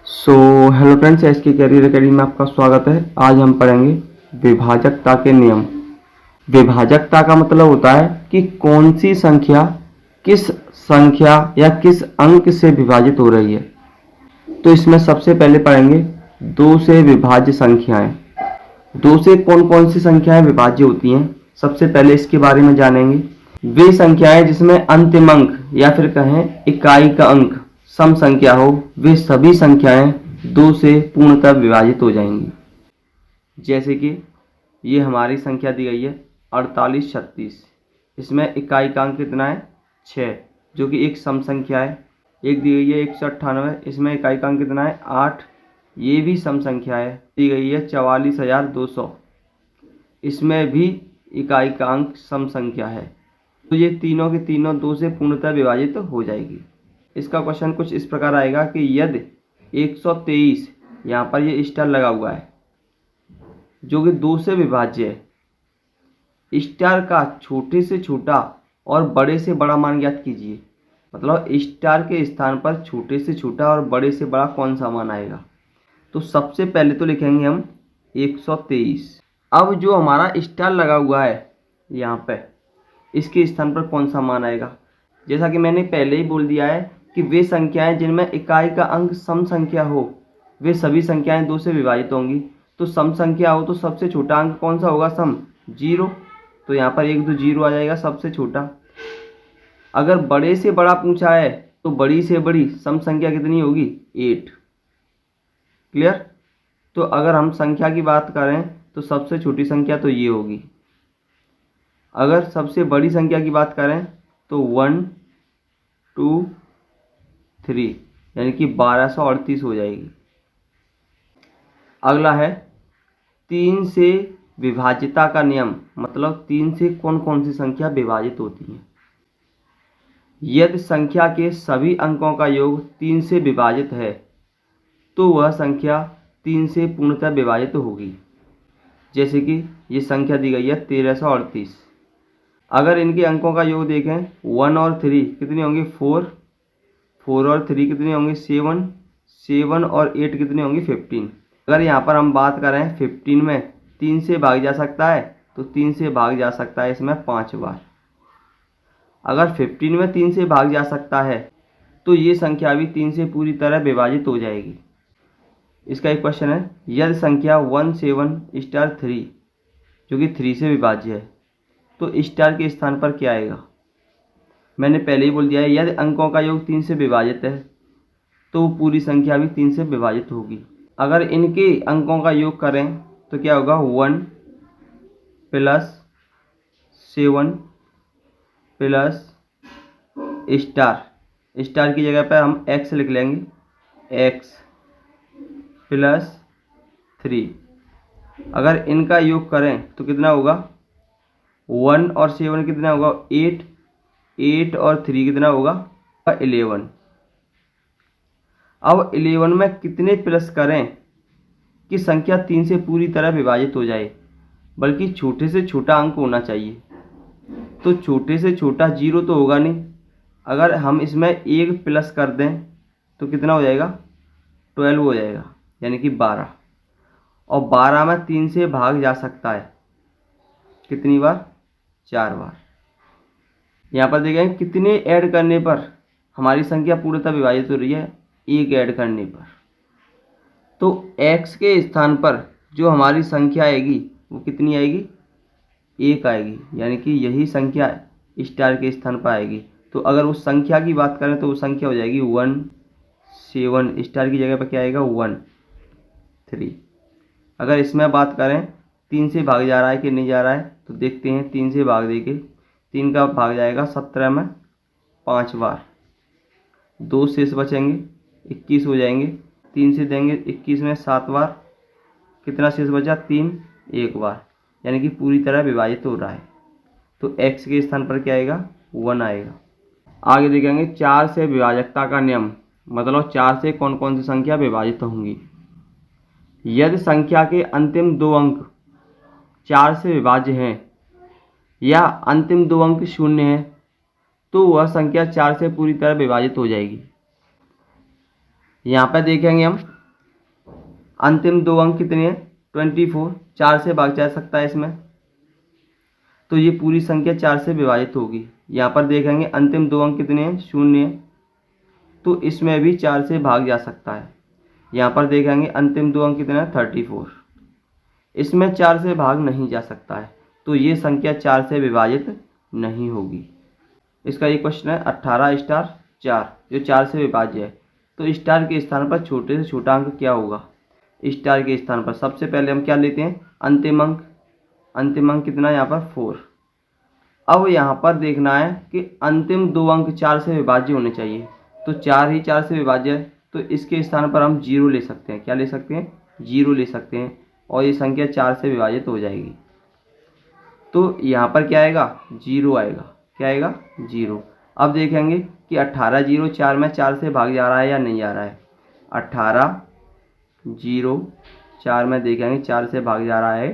So hello friends, S के career academy में आपका स्वागत है। आज हम पढ़ेंगे विभाजकता के नियम। विभाजकता का मतलब होता है कि कौन सी संख्या किस संख्या या किस अंक से विभाजित हो रही है। तो इसमें सबसे पहले पढ़ेंगे दो से विभाज्य संख्याएं। दो से कौन कौन सी संख्याएं विभाज्य होती हैं, सबसे पहले इसके बारे में जानेंगे। वे संख्याएं जिसमें अंतिम अंक या फिर कहें इकाई का अंक सम संख्या हो, वे सभी संख्याएं दो से पूर्णतः विभाजित हो जाएंगी। जैसे कि ये हमारी संख्या दी गई है 4836, इसमें इकाई का अंक कितना है 6, जो कि एक सम संख्या है। एक दी गई है 198, इसमें इकाई का अंक कितना है 8, ये भी सम संख्या है। दी गई है 44200, इसमें भी इकाई का अंक सम संख्या है। तो ये तीनों के तीनों दो से पूर्णतः विभाजित हो जाएगी। इसका क्वेश्चन कुछ इस प्रकार आएगा कि यदि 123, यहाँ पर ये स्टार लगा हुआ है जो कि दो से विभाज्य है, स्टार का छोटे से छोटा और बड़े से बड़ा मान ज्ञात कीजिए। मतलब स्टार के स्थान पर छोटे से छोटा और बड़े से बड़ा कौन सा मान आएगा। तो सबसे पहले तो लिखेंगे हम 123। अब जो हमारा स्टार लगा हुआ है यहाँ पे, इसके स्थान पर कौन सा मान आएगा। जैसा कि मैंने पहले ही बोल दिया है कि वे संख्याएं जिनमें इकाई का अंक सम संख्या हो, वे सभी संख्याएं दो से विभाजित होंगी। तो सम संख्या हो तो सबसे छोटा अंक कौन सा होगा, सम 0। तो यहाँ पर 1 2 0 आ जाएगा सबसे छोटा। अगर बड़े से बड़ा पूछा है तो बड़ी से बड़ी सम संख्या कितनी होगी 8। क्लियर। तो अगर हम संख्या की बात करें तो सबसे छोटी संख्या तो ये होगी। अगर सबसे बड़ी संख्या की बात करें तो 1 2 3, यानी कि 1238 हो जाएगी। अगला है 3 से विभाज्यता का नियम। मतलब 3 से कौन कौन सी संख्या विभाजित होती है। यदि संख्या के सभी अंकों का योग 3 से विभाजित है तो वह संख्या 3 से पूर्णतः विभाजित होगी। जैसे कि ये संख्या दी गई है 1338। अगर इनके अंकों का योग देखें 1 और 3 कितने होंगे 4, 4 और 3 कितने होंगे 7, 7 और 8 कितने होंगे 15। अगर यहाँ पर हम बात करें 15 में 3 से भाग जा सकता है तो 3 से भाग जा सकता है इसमें 5 बार। अगर 15 में 3 से भाग जा सकता है तो ये संख्या भी 3 से पूरी तरह विभाजित हो जाएगी। इसका एक क्वेश्चन है, यदि संख्या 17*3 जो कि 3 से विभाज्य है तो स्टार के स्थान पर क्या आएगा। मैंने पहले ही बोल दिया है, यदि अंकों का योग 3 से विभाजित है तो पूरी संख्या भी 3 से विभाजित होगी। अगर इनके अंकों का योग करें तो क्या होगा 1 + 7 प्लस स्टार की जगह पर हम x लिख लेंगे, x + 3। अगर इनका योग करें तो कितना होगा 1 और 7 कितना होगा 8, 8 और 3 कितना होगा 11। अब 11 में कितने प्लस करें कि संख्या 3 से पूरी तरह विभाजित हो जाए, बल्कि छोटे से छोटा अंक होना चाहिए। तो छोटे से छोटा 0 तो होगा नहीं। अगर हम इसमें 1 प्लस कर दें तो कितना हो जाएगा 12 हो जाएगा, यानी कि 12। और 12 में 3 से भाग जा सकता है कितनी बार 4 बार। यहाँ पर देखें कितने ऐड करने पर हमारी संख्या पूर्णतः विभाजित हो रही है, 1 ऐड करने पर। तो x के स्थान पर जो हमारी संख्या आएगी वो कितनी आएगी 1 आएगी, यानी कि यही संख्या स्टार के स्थान पर आएगी। तो अगर उस संख्या की बात करें तो वो संख्या हो जाएगी 1 7, स्टार की जगह पर क्या आएगा 1 3। अगर इसमें बात करें 3 से भाग जा रहा है कि नहीं जा रहा है तो देखते हैं। 3 से भाग देके 3 का भाग जाएगा 17 में 5 बार, 2 शेष बचेंगे 21 हो जाएंगे। 3 से देंगे 21 में 7 बार, कितना शेष बचा 3 1 बार, यानी कि पूरी तरह विभाजित हो रहा है। तो x के स्थान पर क्या आएगा 1 आएगा। आगे देखेंगे 4 से विभाजकता का नियम। मतलब 4 से कौन कौन सी संख्या विभाजित होंगी। यदि संख्या के अंतिम 2 अंक 4 से विभाज्य हैं या अंतिम 2 अंक 0 हैं तो वह संख्या 4 से पूरी तरह विभाजित हो जाएगी। यहाँ पर देखेंगे हम अंतिम दो अंक कितने हैं 24, 4 से भाग जा सकता है इसमें, तो ये पूरी संख्या 4 से विभाजित होगी। यहाँ पर देखेंगे अंतिम दो अंक कितने हैं 0 है, तो इसमें भी 4 से भाग जा सकता है। यहाँ पर देखेंगे अंतिम दो अंक कितने हैं 34, इसमें 4 से भाग नहीं जा सकता है, तो ये संख्या 4 से विभाजित नहीं होगी। इसका ये क्वेश्चन है 18 स्टार 4 जो 4 से विभाज्य है, तो स्टार के स्थान पर छोटे से छोटा अंक क्या होगा। स्टार के स्थान पर सबसे पहले हम क्या लेते हैं अंतिम अंक कितना है यहाँ पर 4। अब यहाँ पर देखना है कि अंतिम दो अंक 4 से विभाज्य होने चाहिए, तो 4 ही 4 से विभाज्य है, तो इसके स्थान पर हम 0 ले सकते हैं। क्या ले सकते हैं 0 ले सकते हैं, और ये संख्या 4 से विभाजित हो जाएगी। तो यहाँ पर क्या आएगा 0 आएगा। क्या आएगा 0। अब देखेंगे कि 18 0 4 में 4 से भाग जा रहा है या नहीं जा रहा है। 18 0 4 में देखेंगे 4 से भाग जा रहा है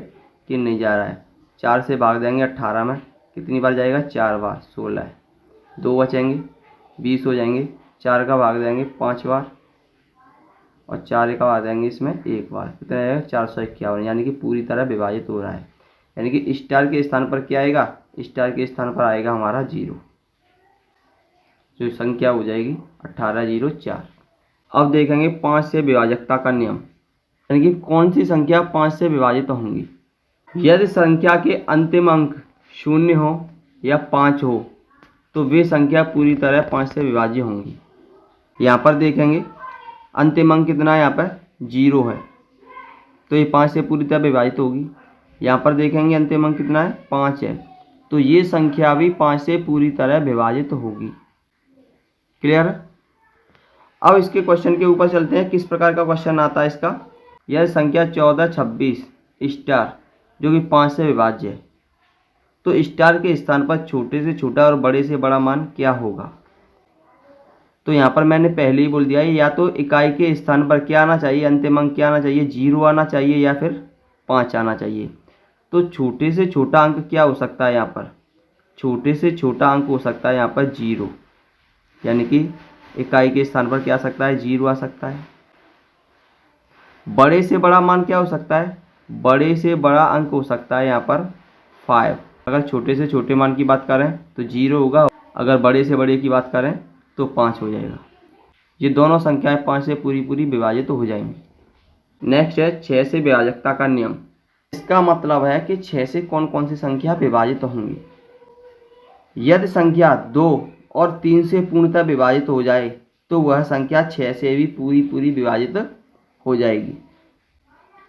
कि नहीं जा रहा है। 4 से भाग देंगे 18 में कितनी बार जाएगा 4 बार, 16 है। 2 बचेंगे 20 हो जाएंगे। 4 का भाग देंगे 5 बार और 4 का भाग देंगे इसमें 1 बार, कितना आएगा 451, यानी कि पूरी तरह विभाजित हो रहा है। यानी कि स्टार के स्थान पर क्या आएगा, स्टार के स्थान पर आएगा हमारा 0, जो संख्या हो जाएगी 18 0 4। अब देखेंगे 5 से विभाजकता का नियम, यानी कि कौन सी संख्या 5 से विभाजित होंगी। यदि संख्या के अंतिम अंक 0 हो या 5 हो तो वे संख्या पूरी तरह 5 से विभाज्य होंगी। यहाँ पर देखेंगे अंतिम अंक कितना है, यहाँ पर 0 है, तो ये 5 से पूरी तरह विभाजित होगी। यहाँ पर देखेंगे अंतिम अंक कितना है 5 है, तो ये संख्या भी 5 से पूरी तरह विभाजित होगी। क्लियर। अब इसके क्वेश्चन के ऊपर चलते हैं, किस प्रकार का क्वेश्चन आता है इसका। यह संख्या 14 26 स्टार जो कि 5 से विभाज्य है, तो स्टार के स्थान पर छोटे से छोटा और बड़े से बड़ा मान क्या होगा। तो यहाँ पर मैंने पहले ही बोल दिया है, या तो इकाई के स्थान पर क्या आना चाहिए, अंतिम अंक क्या आना चाहिए 0 आना चाहिए या फिर 5 आना चाहिए। तो छोटे से छोटा अंक क्या हो सकता है, यहाँ पर छोटे से छोटा अंक हो सकता है यहाँ पर 0, यानी कि इकाई के स्थान पर क्या आ सकता है 0 आ सकता है। बड़े से बड़ा मान क्या हो सकता है, बड़े से बड़ा अंक हो सकता है यहाँ पर 5। अगर छोटे से छोटे मान की बात करें तो 0 होगा, अगर बड़े से बड़े की बात करें तो 5 हो जाएगा। ये दोनों संख्याएं 5 से पूरी विभाजित हो जाएंगी। नेक्स्ट है 6 से विभाजकता का नियम। इसका मतलब है कि 6 से कौन कौन सी संख्या विभाजित होंगी। यदि संख्या 2 और 3 से पूर्णतः विभाजित हो जाए तो वह संख्या 6 से भी पूरी विभाजित हो जाएगी।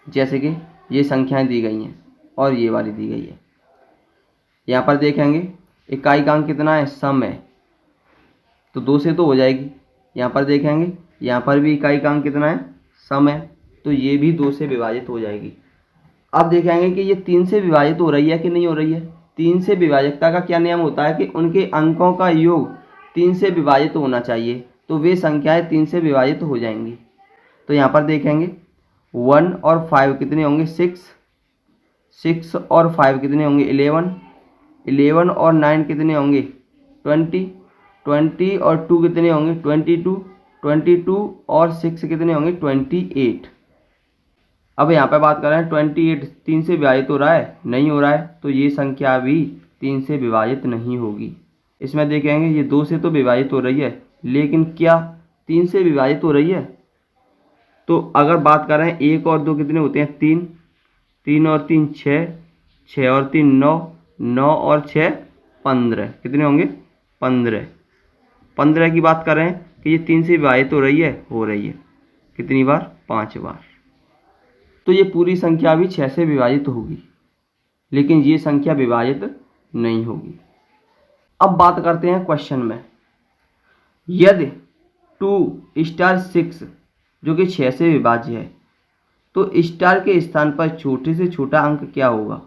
जैसे कि ये संख्याएं दी गई हैं और ये वाली दी गई है। यहाँ पर देखेंगे इकाई का अंक कितना है सम है, तो 2 से तो हो जाएगी। यहाँ पर देखेंगे यहाँ पर भी इकाई का अंक कितना है सम है, तो ये भी 2 से विभाजित हो जाएगी। अब देखेंगे कि ये 3 से विभाजित हो रही है कि नहीं हो रही है। 3 से विभाजकता का क्या नियम होता है कि उनके अंकों का योग 3 से विभाजित होना चाहिए, तो वे संख्याएं 3 से विभाजित हो जाएंगी। तो यहाँ पर देखेंगे 1 और 5 कितने होंगे 6 और 5 कितने होंगे 11 और 9 कितने होंगे 20 और 2 कितने होंगे 22 और 6 कितने होंगे 28। अब यहाँ पे बात कर रहे हैं 28 3 से विभाजित हो रहा है, नहीं हो रहा है, तो ये संख्या भी 3 से विभाजित नहीं होगी। इसमें देखेंगे ये 2 से तो विभाजित हो रही है, लेकिन क्या 3 से विभाजित हो रही है। तो अगर बात कर रहे हैं 1 और 2 कितने होते हैं 3 और 3 6 और 3 9 और 6 15 कितने होंगे 15 की बात कर रहे हैं कि ये 3 से विभाजित हो रही है कितनी बार 5 बार। तो ये पूरी संख्या भी 6 से विभाजित होगी, लेकिन ये संख्या विभाजित नहीं होगी। अब बात करते हैं क्वेश्चन में, यदि 2 स्टार 6 जो कि 6 से विभाज्य है तो स्टार के स्थान पर छोटे से छोटा अंक क्या होगा।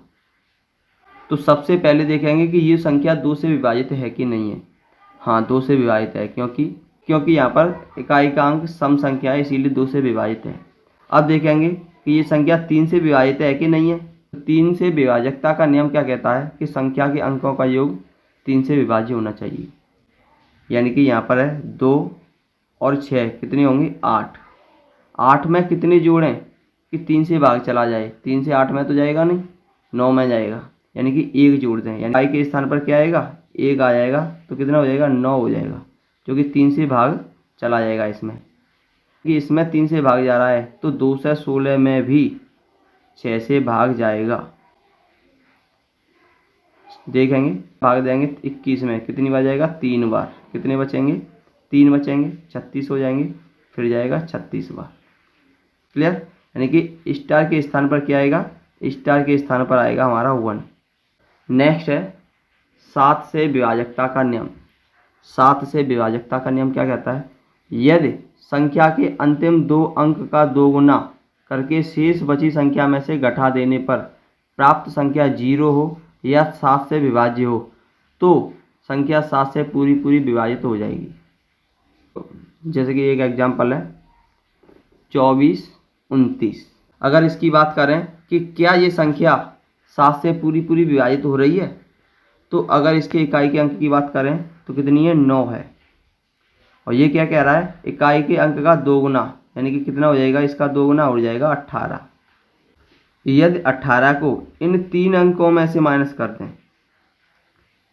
तो सबसे पहले देखेंगे कि ये संख्या 2 से विभाजित है कि नहीं है। हाँ 2 से विभाजित है, क्योंकि यहाँ पर इकाई का अंक सम संख्या है, इसीलिए 2 से विभाजित है। अब देखेंगे कि ये संख्या 3 से विभाजित है कि नहीं है। 3 से विभाजकता का नियम क्या कहता है कि संख्या के अंकों का योग 3 से विभाज्य होना चाहिए। यानी कि यहाँ पर है 2 और 6 कितने होंगे 8 में कितने जोड़ें कि 3 से भाग चला जाए, 3 से 8 में तो जाएगा नहीं, 9 में जाएगा, यानी कि 1 जोड़ दें, यानी i के स्थान पर क्या आएगा, 1 आ जाएगा, तो कितना हो जाएगा, 9 हो जाएगा, जो कि 3 से भाग चला जाएगा इसमें, कि इसमें 3 से भाग जा रहा है, तो 2 से 16 में भी 6 से भाग जाएगा। देखेंगे, भाग देंगे 21 में, कितनी बार जाएगा, 3 बार, कितने बचेंगे, 3 बचेंगे, 36 हो जाएंगे, फिर जाएगा 36 बार। क्लियर, यानी कि स्टार के स्थान पर क्या आएगा, स्टार के स्थान पर आएगा हमारा 1। नेक्स्ट है 7 से विभाजकता का नियम। 7 से विभाजकता का नियम क्या कहता है, यदि संख्या के अंतिम 2 अंक का 2 गुना करके शेष बची संख्या में से घटा देने पर प्राप्त संख्या 0 हो या 7 से विभाज्य हो तो संख्या 7 से पूरी पूरी विभाजित हो जाएगी। जैसे कि एक एग्जाम्पल है 24, 29। अगर इसकी बात करें कि क्या ये संख्या 7 से पूरी पूरी विभाजित हो रही है, तो अगर इसके इकाई के अंक की बात करें तो कितनी है, 9 है। और ये क्या कह रहा है, इकाई के अंक का 2 गुना, यानी कि कितना हो जाएगा, इसका 2 गुना हो जाएगा 18। यदि 18 को इन 3 अंकों में से माइनस कर दें,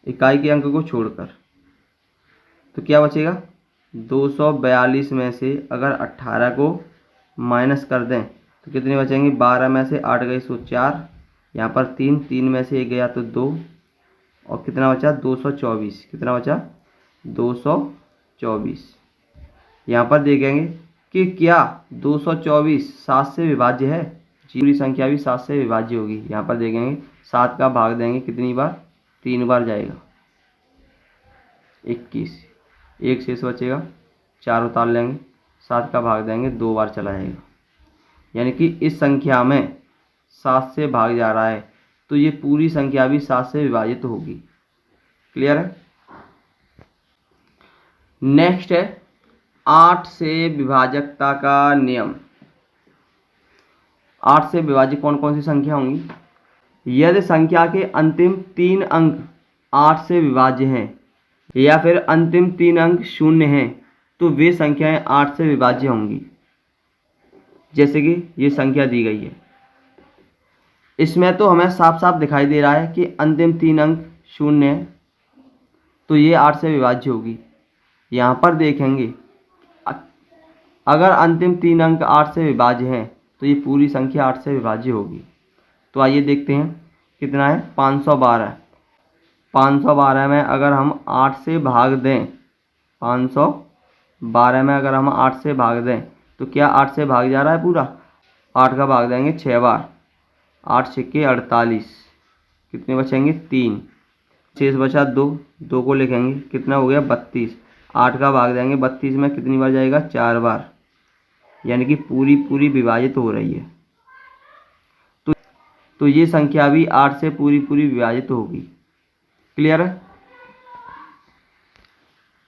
इकाई के अंक को छोड़कर, तो क्या बचेगा, 242 में से अगर 18 को माइनस कर दें तो कितने बचेंगे, 12 में से 8 गए सो 4, यहाँ पर 3 में से 1 गया तो 2, और कितना बचा, 224, कितना बचा, 224। यहाँ पर देखेंगे कि क्या 224 7 से विभाज्य है, पूरी संख्या भी 7 से विभाज्य होगी। यहाँ पर देखेंगे 7 का भाग देंगे कितनी बार, 3 बार जाएगा, 21, 1 शेष बचेगा, 4 उतार लेंगे, 7 का भाग देंगे 2 बार चला जाएगा, यानी कि इस संख्या में 7 से भाग जा रहा है, तो ये पूरी संख्या भी 7 से विभाजित होगी। क्लियर है। नेक्स्ट है 8 से विभाजकता का नियम। 8 से विभाज्य कौन कौन सी संख्या होंगी, यदि संख्या के अंतिम 3 अंक 8 से विभाज्य हैं या फिर अंतिम 3 अंक 0 हैं तो वे संख्याएं 8 से विभाज्य होंगी। जैसे कि ये संख्या दी गई है, इसमें तो हमें साफ साफ दिखाई दे रहा है कि अंतिम 3 अंक 0 है, तो ये 8 से विभाज्य होगी। यहाँ पर देखेंगे अगर अंतिम 3 अंक 8 से विभाज्य हैं तो ये पूरी संख्या 8 से विभाज्य होगी। तो आइए देखते हैं कितना है, 512। 512 में अगर हम 8 से भाग दें, 512 में अगर हम 8 से भाग दें तो क्या 8 से भाग जा रहा है पूरा, 8 का भाग देंगे 6 बार, 8 छक्के 48, कितने बचेंगे, 3, शेष बचा 2, 2 को लिखेंगे, कितना हो गया, 32, 8 का भाग देंगे 32 में, कितनी बार जाएगा, 4 बार, यानी कि पूरी पूरी विभाजित हो रही है। तो ये संख्या भी 8 से पूरी पूरी विभाजित होगी। क्लियर है।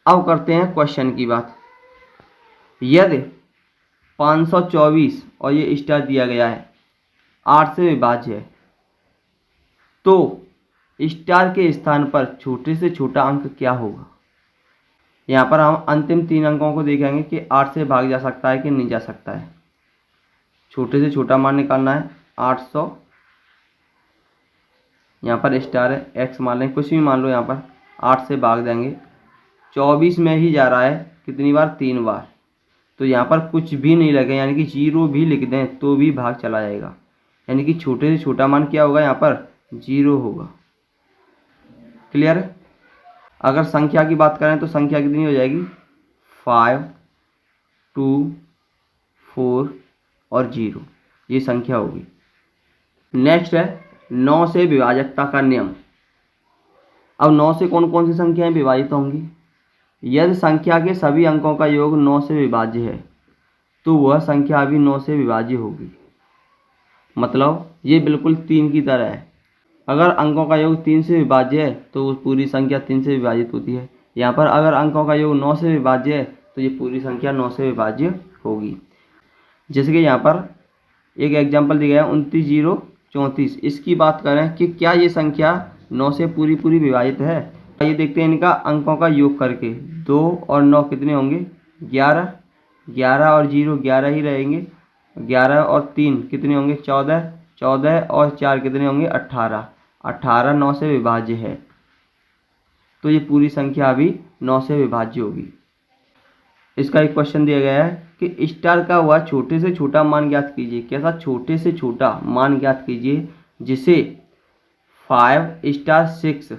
अब करते हैं क्वेश्चन की बात। यदि 524 और ये स्टार दिया गया है 8 से विभाज्य है, तो स्टार के स्थान पर छोटे से छोटा अंक क्या होगा। यहाँ पर हम अंतिम 3 अंकों को देखेंगे कि 8 से भाग जा सकता है कि नहीं जा सकता है। छोटे से छोटा मान निकालना है, 800, यहाँ पर स्टार है, x मान लें, कुछ भी मान लो, यहाँ पर 8 से भाग देंगे, 24 में ही जा रहा है, कितनी बार, 3 बार, तो यहाँ पर कुछ भी नहीं लगे, यानी कि 0 भी लिख दें तो भी भाग चला जाएगा, यानी कि छोटे से छोटा मान क्या होगा, यहाँ पर 0 होगा। क्लियर है। अगर संख्या की बात करें तो संख्या कितनी हो जाएगी, 5, 2, 4 और 0, ये संख्या होगी। नेक्स्ट है 9 से विभाजकता का नियम। अब 9 से कौन कौन सी संख्याएं विभाजित होंगी, यदि संख्या के सभी अंकों का योग 9 से विभाज्य है तो वह संख्या भी 9 से विभाज्य होगी। मतलब ये बिल्कुल 3 की तरह है, अगर अंकों का योग 3 से विभाज्य है तो पूरी संख्या 3 से विभाजित होती है। यहाँ पर अगर अंकों का योग 9 से विभाज्य है तो ये पूरी संख्या 9 से विभाज्य होगी। जैसे कि यहाँ पर एक एग्जाम्पल दिया है 29, 0, 34। इसकी बात करें कि क्या ये संख्या 9 से पूरी पूरी विभाजित है, ये देखते हैं इनका अंकों का योग करके। 2 और 9 कितने होंगे, 11, 11 और 0 11 ही रहेंगे, 11 और 3 कितने होंगे 14, 14 और 4 कितने होंगे 18, 18 9 से विभाज्य है, तो ये पूरी संख्या अभी 9 से विभाज्य होगी। इसका एक क्वेश्चन दिया गया है कि स्टार का हुआ छोटे से छोटा मान ज्ञात कीजिए। कैसा छोटे से छोटा मान ज्ञात कीजिए जिसे 5 स्टार 6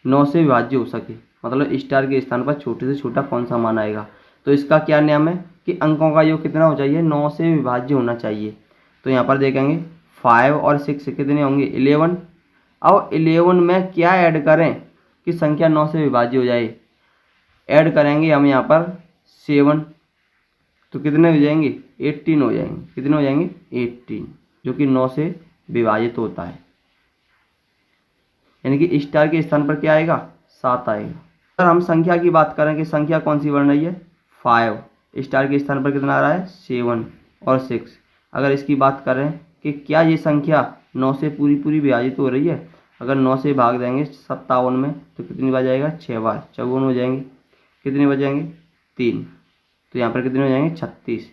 9 से विभाज्य हो सके, मतलब स्टार के स्थान पर छोटे से छोटा कौन सा मान आएगा। तो इसका क्या नियम है कि अंकों का योग कितना हो चाहिए 9 से विभाज्य होना चाहिए। तो यहाँ पर देखेंगे 5 और 6 कितने होंगे 11। अब 11 में क्या ऐड करें कि संख्या 9 से विभाज्य हो जाए। ऐड करेंगे हम यहाँ पर 7, तो कितने हो जाएंगे 18 हो जाएंगे। कितने हो जाएंगे 18, जो कि 9 से विभाजित होता है, यानी कि स्टार के स्थान पर क्या आएगा 7 आएगा। अगर हम संख्या की बात करें कि संख्या कौन सी बन रही है 5, स्टार के स्थान पर कितना आ रहा है 7 और 6। अगर इसकी बात करें कि क्या ये संख्या 9 से पूरी विभाजित हो रही है, अगर 9 से भाग देंगे 57 में तो कितनी बार जाएगा 6 बार, 54 हो जाएंगे। कितने बचेंगे 3, तो यहाँ पर कितने हो जाएंगे 36।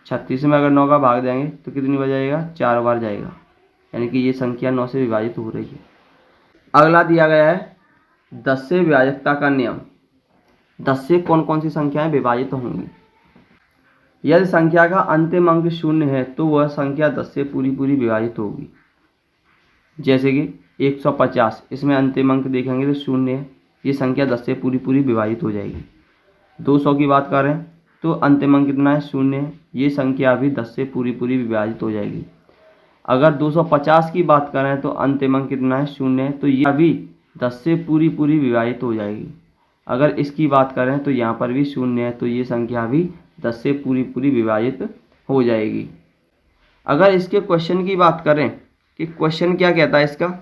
36 में अगर 9 का भाग देंगे तो कितनी बार जाएगा 4 बार जाएगा, यानी कि ये संख्या 9 से विभाजित हो रही है। अगला दिया गया है 10 से विभाजकता का नियम। 10 से कौन कौन सी संख्याएं विभाजित होंगी। यदि संख्या का अंतिम अंक 0 है तो वह संख्या 10 से पूरी विभाजित होगी। जैसे कि 150, इसमें अंतिम अंक देखेंगे तो 0 है, ये संख्या 10 से पूरी विभाजित हो जाएगी। 200 की बात करें तो अंतिम अंक कितना है 0 है, ये संख्या भी 10 से पूरी विभाजित हो जाएगी। अगर 250 की बात करें तो अंतिम अंक कितना है 0 है, तो ये भी 10 से पूरी विभाजित हो जाएगी। अगर इसकी बात करें तो यहाँ पर भी 0 है, तो ये संख्या भी 10 से पूरी विभाजित हो जाएगी। अगर इसके क्वेश्चन की बात करें कि क्वेश्चन क्या कहता है इसका,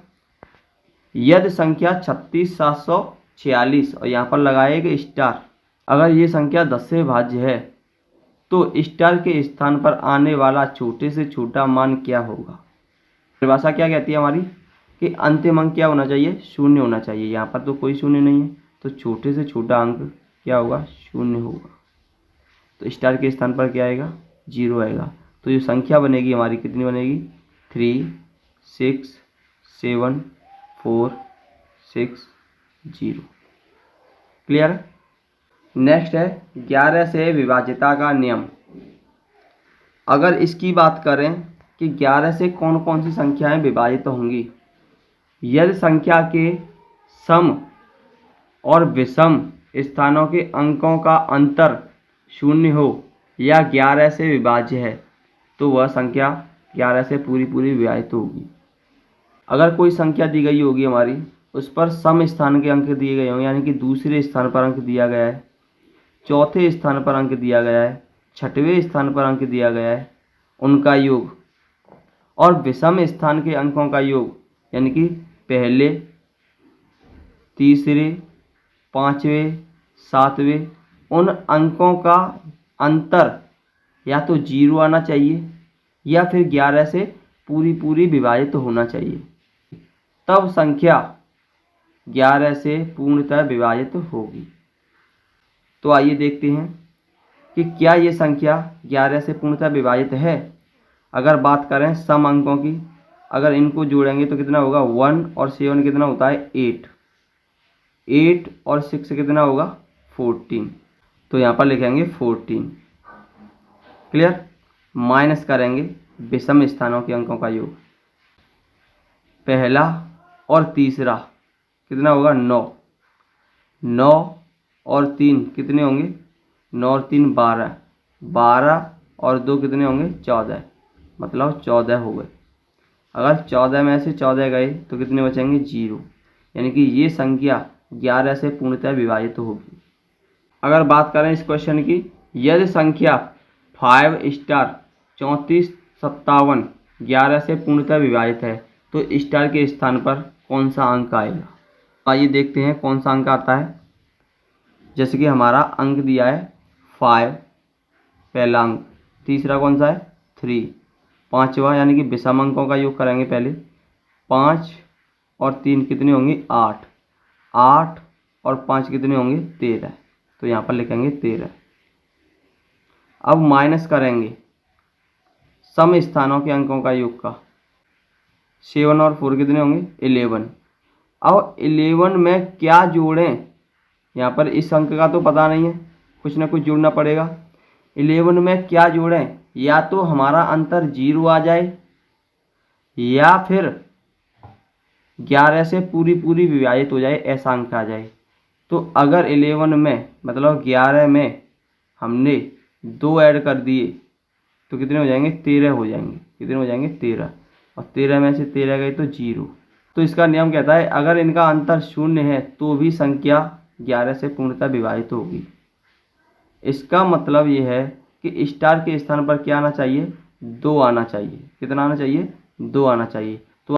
यदि संख्या 36746 और यहाँ पर लगाए गए स्टार, अगर ये संख्या 10 से भाज्य है तो स्टार के स्थान पर आने वाला छोटे से छोटा मान क्या होगा। परिभाषा क्या कहती है हमारी कि अंतिम अंक क्या होना चाहिए 0 होना चाहिए। यहाँ पर तो कोई 0 नहीं है, तो छोटे से छोटा अंक क्या होगा 0 होगा। तो स्टार के स्थान पर क्या आएगा 0 आएगा। तो जो संख्या बनेगी हमारी कितनी बनेगी 3 6 7 4 6 0। क्लियर है। नेक्स्ट है 11 से विभाज्यता का नियम। अगर इसकी बात करें कि 11 से कौन कौन सी संख्याएं विभाजित होंगी। यदि संख्या के सम और विषम स्थानों के अंकों का अंतर 0 हो या 11 से विभाज्य है तो वह संख्या 11 से पूरी विभाजित होगी। अगर कोई संख्या दी गई होगी हमारी, उस पर सम स्थान के अंक दिए गए होंगे, यानी कि दूसरे स्थान पर अंक दिया गया है, चौथे स्थान पर अंक दिया गया है, छठवें स्थान पर अंक दिया गया है, उनका योग और विषम स्थान के अंकों का योग, यानी कि पहले तीसरे पाँचवें सातवें उन अंकों का अंतर या तो 0 आना चाहिए या फिर 11 से पूरी विभाजित होना चाहिए, तब संख्या 11 से पूर्णतः विभाजित होगी। तो आइए देखते हैं कि क्या ये संख्या 11 से पूर्णतः विभाजित है। अगर बात करें सम अंकों की, अगर इनको जोड़ेंगे तो कितना होगा 1 और 7 कितना होता है 8, 8 और 6 कितना होगा 14, तो यहाँ पर लिखेंगे 14। क्लियर। माइनस करेंगे विषम स्थानों के अंकों का योग, पहला और तीसरा कितना होगा 9, 9 और 3 कितने होंगे 9 और 3 12, 12 और 2 कितने होंगे 14, मतलब 14 हो गए। अगर 14 में से 14 गए तो कितने बचेंगे 0, यानी कि ये संख्या 11 से पूर्णतः विभाजित होगी। अगर बात करें इस क्वेश्चन की, यदि संख्या 5 स्टार 34 57 11 से पूर्णतः विभाजित है तो स्टार के स्थान पर कौन सा अंक आएगा। आइए देखते हैं कौन सा अंक आता है। जैसे कि हमारा अंक दिया है 5 पहला अंक, तीसरा कौन सा है 3, पाँचवा यानी कि विषम अंकों का योग करेंगे पहले, 5 और 3 कितने होंगे 8, 8 और 5 कितने होंगे 13, तो यहाँ पर लिखेंगे 13। अब माइनस करेंगे सम स्थानों के अंकों का योग का। 7 और 4 कितने होंगे? 11। अब 11 में क्या जोड़ें? यहाँ पर इस अंक का तो पता नहीं है, कुछ ना कुछ जोड़ना पड़ेगा। 11 में क्या जोड़ें? या तो हमारा अंतर 0 आ जाए या फिर 11 से पूरी पूरी विभाजित हो जाए, ऐसा अंक आ जाए। तो अगर 11 में मतलब 11 में हमने 2 ऐड कर दिए तो कितने हो जाएंगे? 13 हो जाएंगे। कितने हो जाएंगे? 13। और 13 में से 13 गए तो 0। तो इसका नियम कहता है अगर इनका अंतर 0 है तो भी संख्या 11 से पूर्णतः विभाजित होगी। इसका मतलब ये है कि स्टार के स्थान पर क्या आना चाहिए? 2 आना चाहिए। कितना आना चाहिए? 2 आना चाहिए।